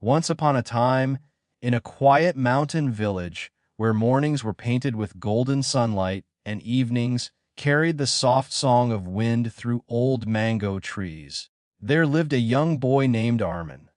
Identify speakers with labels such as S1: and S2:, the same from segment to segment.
S1: Once upon a time, in a quiet mountain village where mornings were painted with golden sunlight and evenings carried the soft song of wind through old mango trees, there lived a young boy named Armin.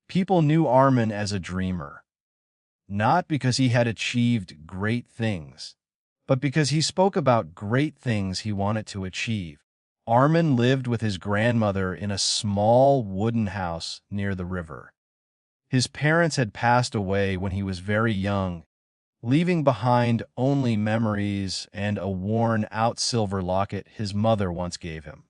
S1: People knew Armin as a dreamer, not because he had achieved great things, but because he spoke about great things he wanted to achieve. Armin lived with his grandmother in a small wooden house near the river. His parents had passed away when he was very young, leaving behind only memories and a worn-out silver locket his mother once gave him.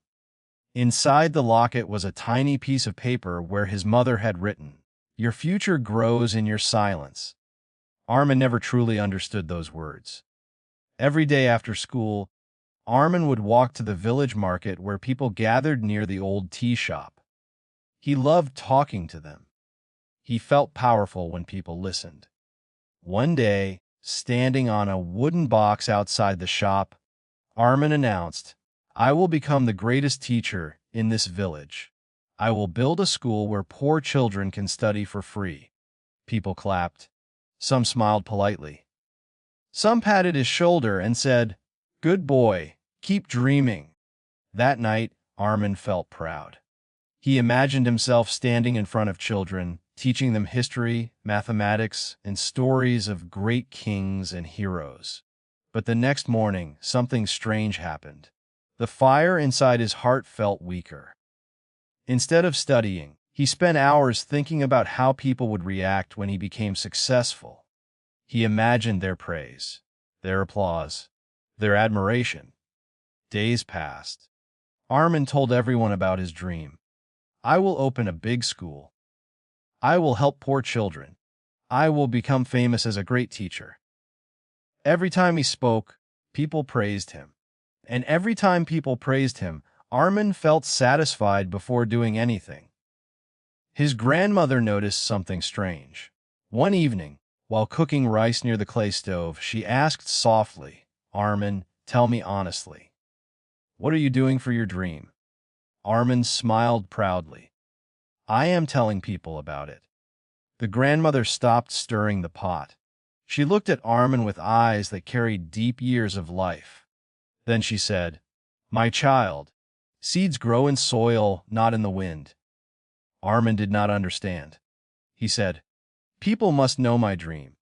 S1: Inside the locket was a tiny piece of paper where his mother had written, "Your future grows in your silence." Armin never truly understood those words. Every day after school, Armin would walk to the village market where people gathered near the old tea shop. He loved talking to them. He felt powerful when people listened. One day, standing on a wooden box outside the shop, Armin announced, "I will become the greatest teacher in this village. I will build a school where poor children can study for free." People clapped. Some smiled politely. Some patted his shoulder and said, "Good boy, keep dreaming." That night, Armin felt proud. He imagined himself standing in front of children, teaching them history, mathematics, and stories of great kings and heroes. But the next morning, something strange happened. The fire inside his heart felt weaker. Instead of studying, he spent hours thinking about how people would react when he became successful. He imagined their praise, their applause, their admiration. Days passed. Armin told everyone about his dream. "I will open a big school. I will help poor children. I will become famous as a great teacher." Every time he spoke, people praised him. And every time people praised him, Armin felt satisfied before doing anything. His grandmother noticed something strange. One evening, while cooking rice near the clay stove, she asked softly, "Armin, tell me honestly, what are you doing for your dream?" Armin smiled proudly. "I am telling people about it." The grandmother stopped stirring the pot. She looked at Armin with eyes that carried deep years of life. Then she said, "My child, seeds grow in soil, not in the wind." Armin did not understand. He said, "People must know my dream.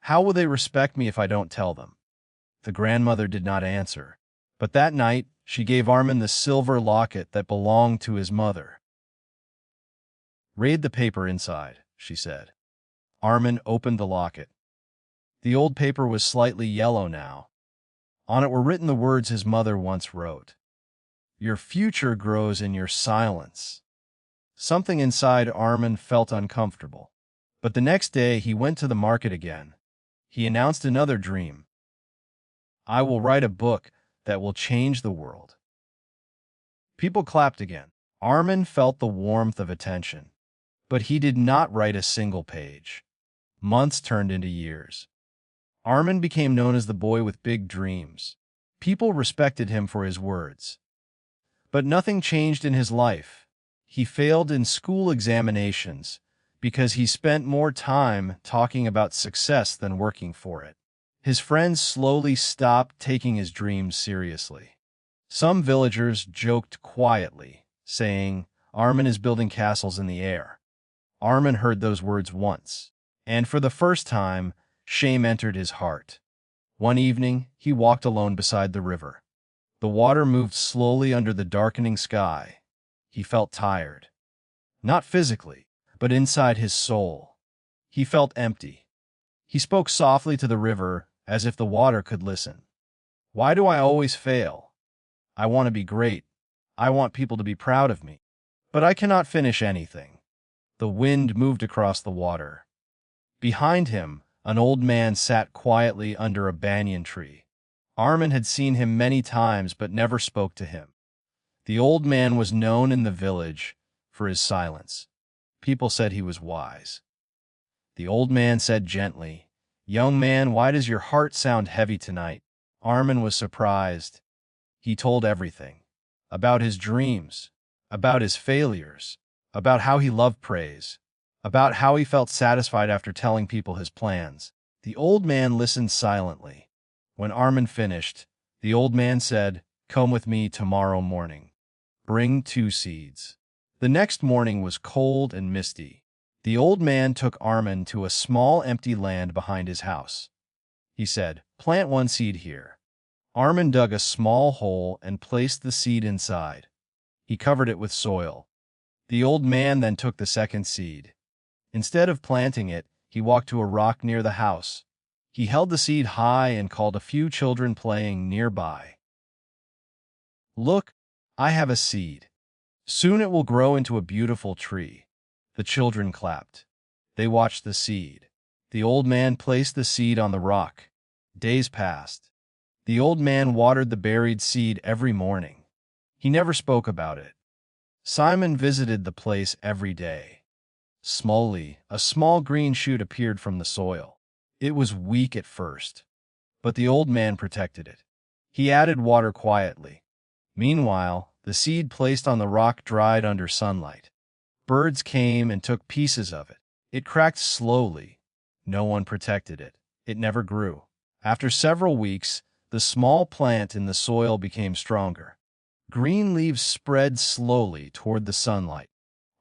S1: How will they respect me if I don't tell them?" The grandmother did not answer, but that night she gave Armin the silver locket that belonged to his mother. "Read the paper inside," she said. Armin opened the locket. The old paper was slightly yellow now. On it were written the words his mother once wrote. "Your future grows in your silence." Something inside Armin felt uncomfortable. But the next day he went to the market again. He announced another dream. "I will write a book that will change the world." People clapped again. Armin felt the warmth of attention. But he did not write a single page. Months turned into years. Armin became known as the boy with big dreams. People respected him for his words. But nothing changed in his life. He failed in school examinations because he spent more time talking about success than working for it. His friends slowly stopped taking his dreams seriously. Some villagers joked quietly, saying, "Armin is building castles in the air." Armin heard those words once, and for the first time, shame entered his heart. One evening, he walked alone beside the river. The water moved slowly under the darkening sky. He felt tired. Not physically, but inside his soul. He felt empty. He spoke softly to the river, as if the water could listen. "Why do I always fail? I want to be great. I want people to be proud of me. But I cannot finish anything." The wind moved across the water. Behind him, an old man sat quietly under a banyan tree. Armin had seen him many times but never spoke to him. The old man was known in the village for his silence. People said he was wise. The old man said gently, "Young man, why does your heart sound heavy tonight?" Armin was surprised. He told everything. About his dreams, about his failures, about how he loved praise, about how he felt satisfied after telling people his plans. The old man listened silently. When Armin finished, the old man said, "Come with me tomorrow morning. Bring 2 seeds." The next morning was cold and misty. The old man took Armin to a small empty land behind his house. He said, "Plant 1 seed here." Armin dug a small hole and placed the seed inside. He covered it with soil. The old man then took the second seed. Instead of planting it, he walked to a rock near the house. He held the seed high and called a few children playing nearby. "Look, I have a seed. Soon it will grow into a beautiful tree." The children clapped. They watched the seed. The old man placed the seed on the rock. Days passed. The old man watered the buried seed every morning. He never spoke about it. Simon visited the place every day. Slowly, a small green shoot appeared from the soil. It was weak at first, but the old man protected it. He added water quietly. Meanwhile, the seed placed on the rock dried under sunlight. Birds came and took pieces of it. It cracked slowly. No one protected it. It never grew. After several weeks, the small plant in the soil became stronger. Green leaves spread slowly toward the sunlight.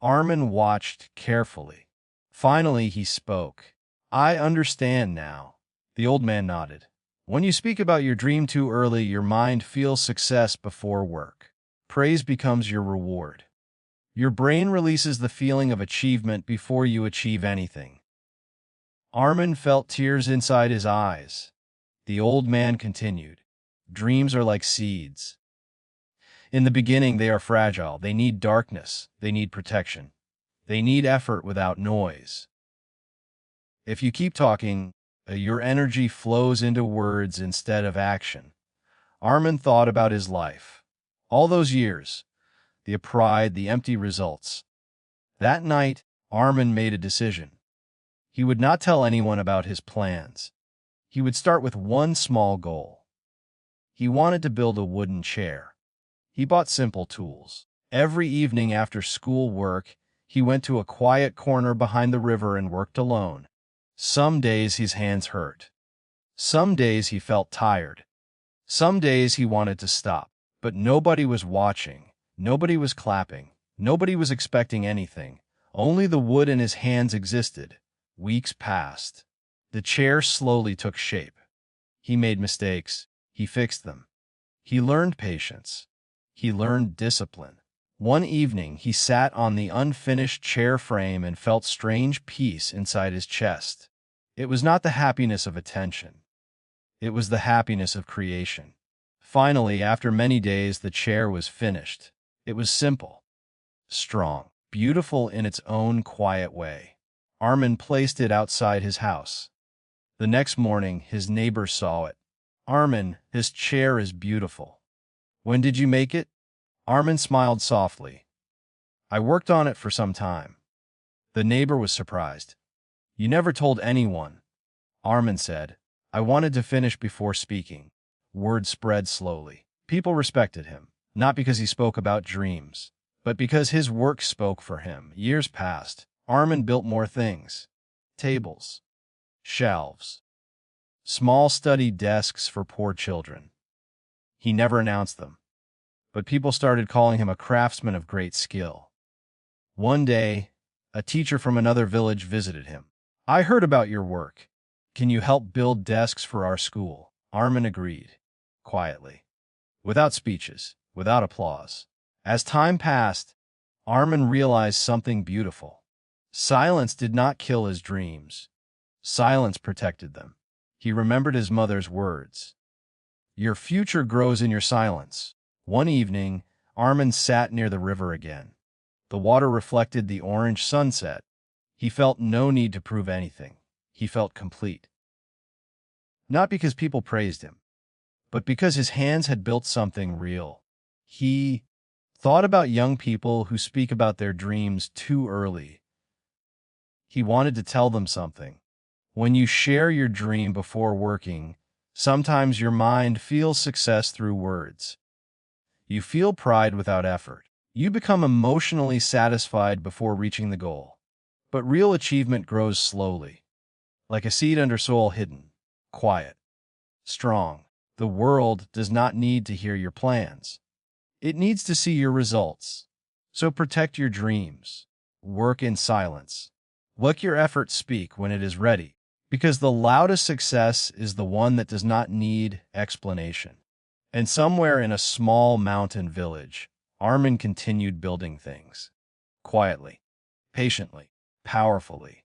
S1: Armin watched carefully. Finally, he spoke. "I understand now." The old man nodded. "When you speak about your dream too early, your mind feels success before work. Praise becomes your reward. Your brain releases the feeling of achievement before you achieve anything." Armin felt tears inside his eyes. The old man continued, "Dreams are like seeds. In the beginning, they are fragile. They need darkness. They need protection. They need effort without noise. If you keep talking, your energy flows into words instead of action." Armin thought about his life. All those years, the pride, the empty results. That night, Armin made a decision. He would not tell anyone about his plans. He would start with one small goal. He wanted to build a wooden chair. He bought simple tools. Every evening after school work, he went to a quiet corner behind the river and worked alone. Some days his hands hurt. Some days he felt tired. Some days he wanted to stop. But nobody was watching. Nobody was clapping. Nobody was expecting anything. Only the wood in his hands existed. Weeks passed. The chair slowly took shape. He made mistakes. He fixed them. He learned patience. He learned discipline. One evening, he sat on the unfinished chair frame and felt strange peace inside his chest. It was not the happiness of attention. It was the happiness of creation. Finally, after many days, the chair was finished. It was simple, strong, beautiful in its own quiet way. Armin placed it outside his house. The next morning, his neighbor saw it. "Armin, his chair is beautiful. When did you make it?" Armin smiled softly. "I worked on it for some time." The neighbor was surprised. "You never told anyone." Armin said, "I wanted to finish before speaking." Word spread slowly. People respected him, not because he spoke about dreams, but because his work spoke for him. Years passed. Armin built more things. Tables, shelves, small study desks for poor children. He never announced them, but people started calling him a craftsman of great skill. One day, a teacher from another village visited him. "I heard about your work. Can you help build desks for our school?" Armin agreed, quietly, without speeches, without applause. As time passed, Armin realized something beautiful. Silence did not kill his dreams. Silence protected them. He remembered his mother's words. "Your future grows in your silence." One evening, Armin sat near the river again. The water reflected the orange sunset. He felt no need to prove anything. He felt complete. Not because people praised him, but because his hands had built something real. He thought about young people who speak about their dreams too early. He wanted to tell them something. When you share your dream before working, sometimes your mind feels success through words. You feel pride without effort. You become emotionally satisfied before reaching the goal. But real achievement grows slowly, like a seed under soil, hidden, quiet, strong. The world does not need to hear your plans. It needs to see your results. So protect your dreams. Work in silence. Let your efforts speak when it is ready, because the loudest success is the one that does not need explanation. And somewhere in a small mountain village, Armin continued building things. Quietly, patiently, powerfully.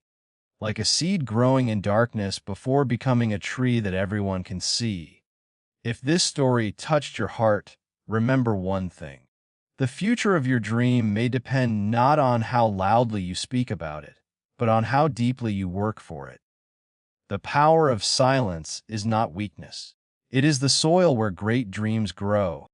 S1: Like a seed growing in darkness before becoming a tree that everyone can see. If this story touched your heart, remember one thing. The future of your dream may depend not on how loudly you speak about it, but on how deeply you work for it. The power of silence is not weakness. It is the soil where great dreams grow.